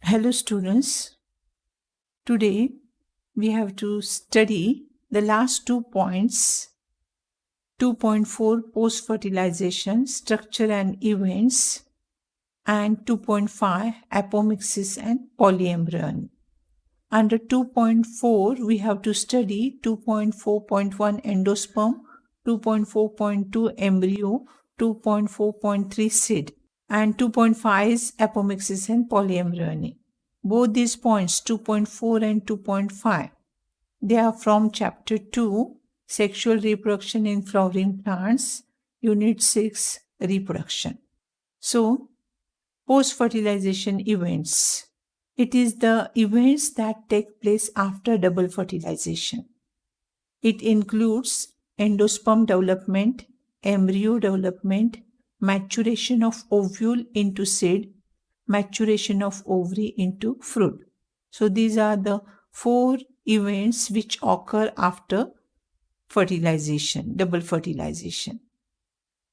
Hello students, today we have to study the last 2 points, 2.4 post-fertilization structure and events and 2.5 apomixis and polyembryony. Under 2.4 we have to study 2.4.1 endosperm, 2.4.2 embryo, 2.4.3 seed and 2.5 is apomixis and polyembryony. Both these points, 2.4 and 2.5, they are from Chapter 2, Sexual Reproduction in Flowering Plants, Unit 6, Reproduction. So, post-fertilization events. It is the events that take place after double fertilization. It includes endosperm development, embryo development, maturation of ovule into seed, maturation of ovary into fruit. So these are the 4 events which occur after fertilization, double fertilization.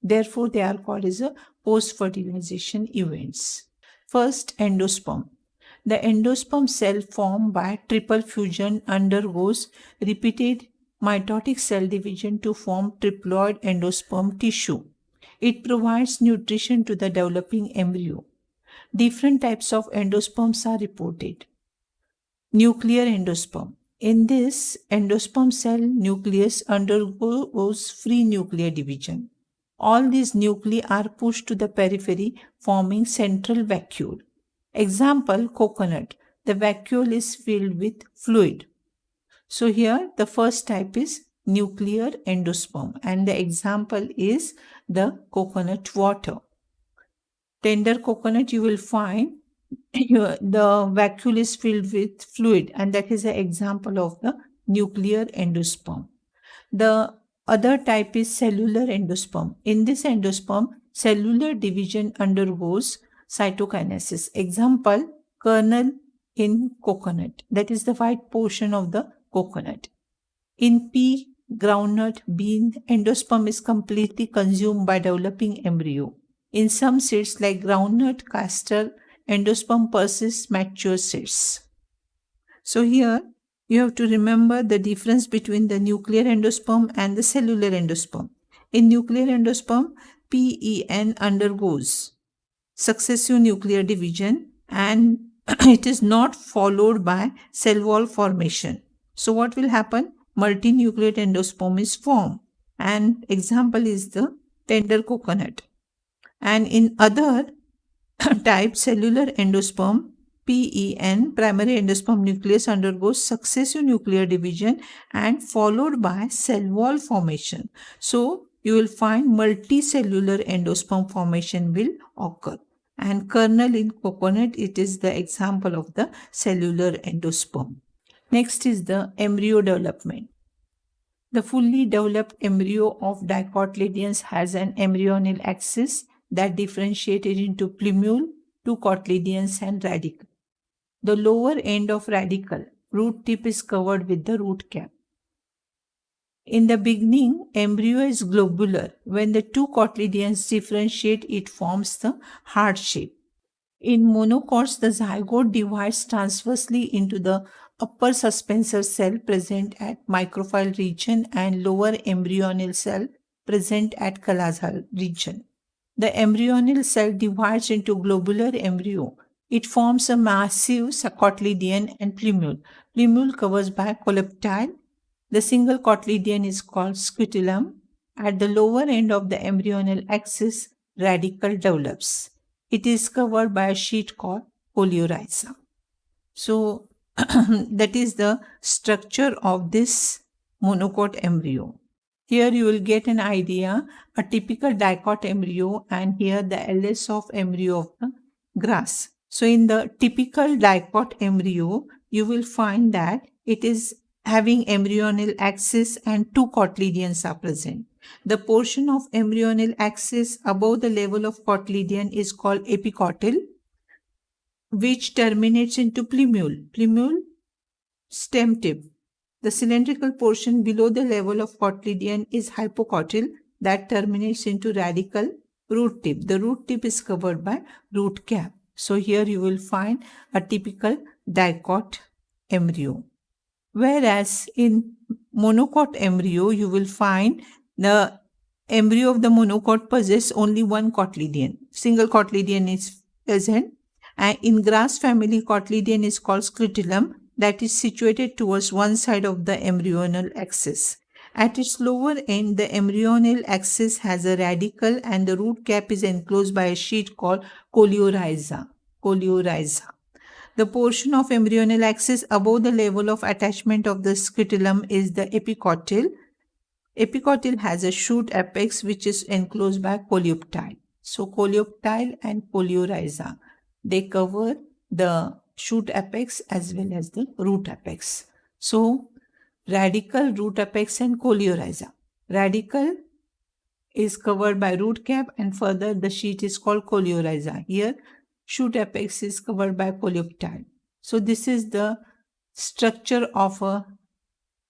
Therefore, they are called as a post-fertilization events. First, endosperm. The endosperm cell formed by triple fusion undergoes repeated mitotic cell division to form triploid endosperm tissue. It provides nutrition to the developing embryo. Different types of endosperms are reported. Nuclear endosperm. In this, endosperm cell nucleus undergoes free nuclear division. All these nuclei are pushed to the periphery, forming central vacuole. Example, coconut. The vacuole is filled with fluid. So here the first type is nuclear endosperm and the example is the coconut water. Tender coconut you will find the vacuole is filled with fluid and that is an example of the nuclear endosperm. The other type is cellular endosperm. In this endosperm, cellular division undergoes cytokinesis. Example, kernel in coconut. That is the white portion of the coconut. In pea, groundnut, bean, endosperm is completely consumed by developing embryo. In some seeds like groundnut, castor, endosperm persists mature seeds. So here you have to remember the difference between the nuclear endosperm and the cellular endosperm. In nuclear endosperm, PEN undergoes successive nuclear division and it is not followed by cell wall formation. So what will happen? Multinucleate endosperm is formed and example is the tender coconut. And in other type cellular endosperm, PEN, primary endosperm nucleus undergoes successive nuclear division and followed by cell wall formation. So you will find multicellular endosperm formation will occur. And kernel in coconut, it is the example of the cellular endosperm. Next is the embryo development. The fully developed embryo of dicotyledons has an embryonal axis that differentiated into plumule, 2 cotyledons and radicle. The lower end of radicle, root tip is covered with the root cap. In the beginning, embryo is globular. When the 2 cotyledons differentiate, it forms the heart shape. In monocots, the zygote divides transversely into the upper suspensor cell present at micropyle region and lower embryonal cell present at callosal region. The embryonal cell divides into globular embryo. It forms a massive cotyledon and plumule. Plumule covers by coleoptile. The single cotyledon is called scutellum. At the lower end of the embryonal axis, radicle develops. It is covered by a sheet called coleorhiza. So that is the structure of this monocot embryo. Here you will get an idea, a typical dicot embryo and here the LS of embryo of the grass. So in the typical dicot embryo, you will find that it is having embryonal axis and 2 cotyledons are present. The portion of embryonal axis above the level of cotyledon is called epicotyl, which terminates into plumule. Plumule, stem tip. The cylindrical portion below the level of cotyledon is hypocotyl that terminates into radicle, root tip. The root tip is covered by root cap. So here you will find a typical dicot embryo. Whereas in monocot embryo, you will find the embryo of the monocot possess only one cotyledon. Single cotyledon is present. And in grass family, cotyledon is called scutellum, that is situated towards one side of the embryonal axis. At its lower end, the embryonal axis has a radicle and the root cap is enclosed by a sheet called coleorhiza. The portion of embryonal axis above the level of attachment of the scutellum is the epicotyl. Epicotyl has a shoot apex which is enclosed by coleoptile. So coleoptile and coleorhiza, they cover the shoot apex as well as the root apex. So radicle, root apex and coleorhiza. Radicle is covered by root cap and further the sheet is called coleorhiza. Here shoot apex is covered by coleoptile. So this is the structure of a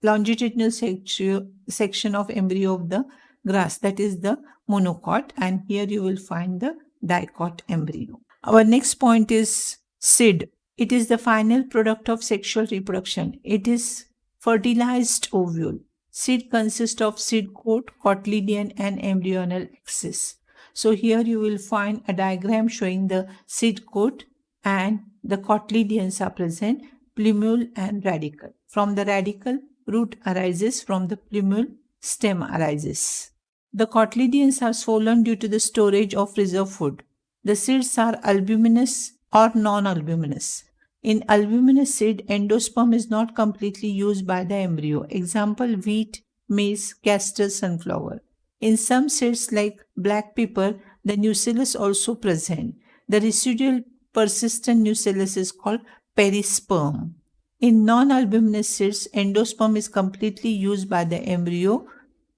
longitudinal section of embryo of the grass, that is the monocot, and here you will find the dicot embryo. Our next point is seed. It is the final product of sexual reproduction. It is fertilized ovule. Seed consists of seed coat, cotyledon and embryonal axis. So here you will find a diagram showing the seed coat and the cotyledons are present, plumule and radicle. From the radicle, root arises, from the plumule, stem arises. The cotyledons are swollen due to the storage of reserve food. The seeds are albuminous or non-albuminous. In albuminous seed, endosperm is not completely used by the embryo. Example, wheat, maize, castor, sunflower. In some seeds like black pepper, the nucellus also present. The residual persistent nucellus is called perisperm. In non-albuminous seeds, endosperm is completely used by the embryo.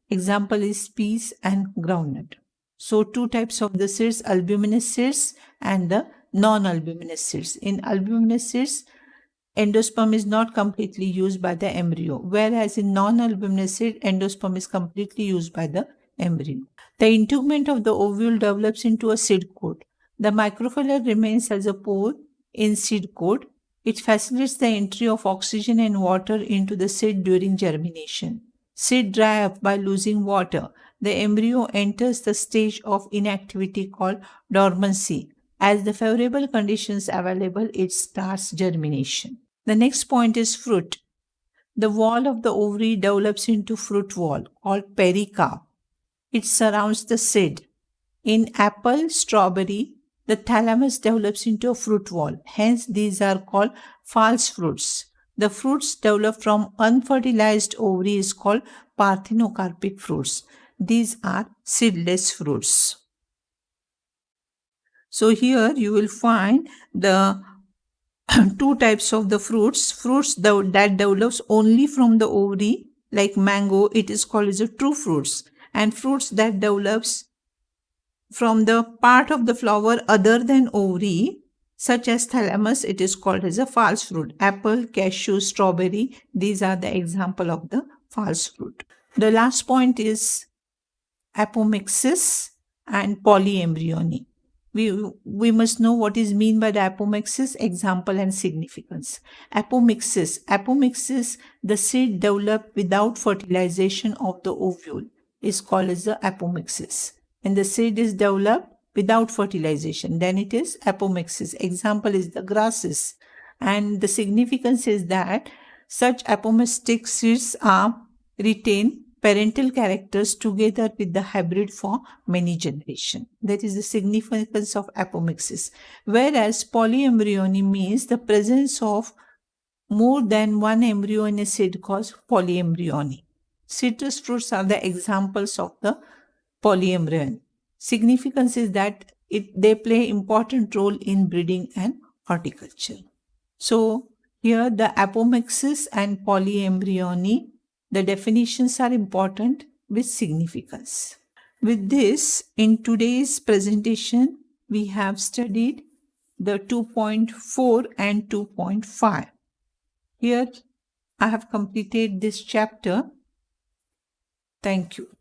Example is peas and groundnut. So two types of the seeds, albuminous seeds and the non-albuminous seeds. In albuminous seeds, endosperm is not completely used by the embryo, whereas in non-albuminous seed, endosperm is completely used by the embryo. The integument of the ovule develops into a seed coat. The microfillet remains as a pore in seed coat. It facilitates the entry of oxygen and water into the seed during germination. Seed dry up by losing water. The embryo enters the stage of inactivity called dormancy. As the favorable conditions available, it starts germination. The next point is fruit. The wall of the ovary develops into fruit wall called pericarp. It surrounds the seed. In apple, strawberry, the thalamus develops into a fruit wall. Hence, these are called false fruits. The fruits developed from unfertilized ovary is called parthenocarpic fruits. These are seedless fruits. So here you will find the two types of the fruits. Fruits that develops only from the ovary, like mango, it is called as a true fruits. And fruits that develops from the part of the flower other than ovary, such as thalamus, it is called as a false fruit. Apple, cashew, strawberry, these are the example of the false fruit. The last point is apomixis and polyembryony. We must know what is meant by the apomixis, example and significance. Apomixis, the seed developed without fertilization of the ovule is called as the apomixis. And the seed is developed without fertilization, then it is apomixis. Example is the grasses. And the significance is that such apomixis seeds retain parental characters together with the hybrid for many generations. That is the significance of apomixis. Whereas polyembryony means the presence of more than one embryo in a seed called polyembryony. Citrus fruits are the examples of the polyembryony. Significance is that they play important role in breeding and horticulture. So here the apomixis and polyembryony, the definitions are important with significance. With this, in today's presentation, we have studied the 2.4 and 2.5. Here I have completed this chapter. Thank you.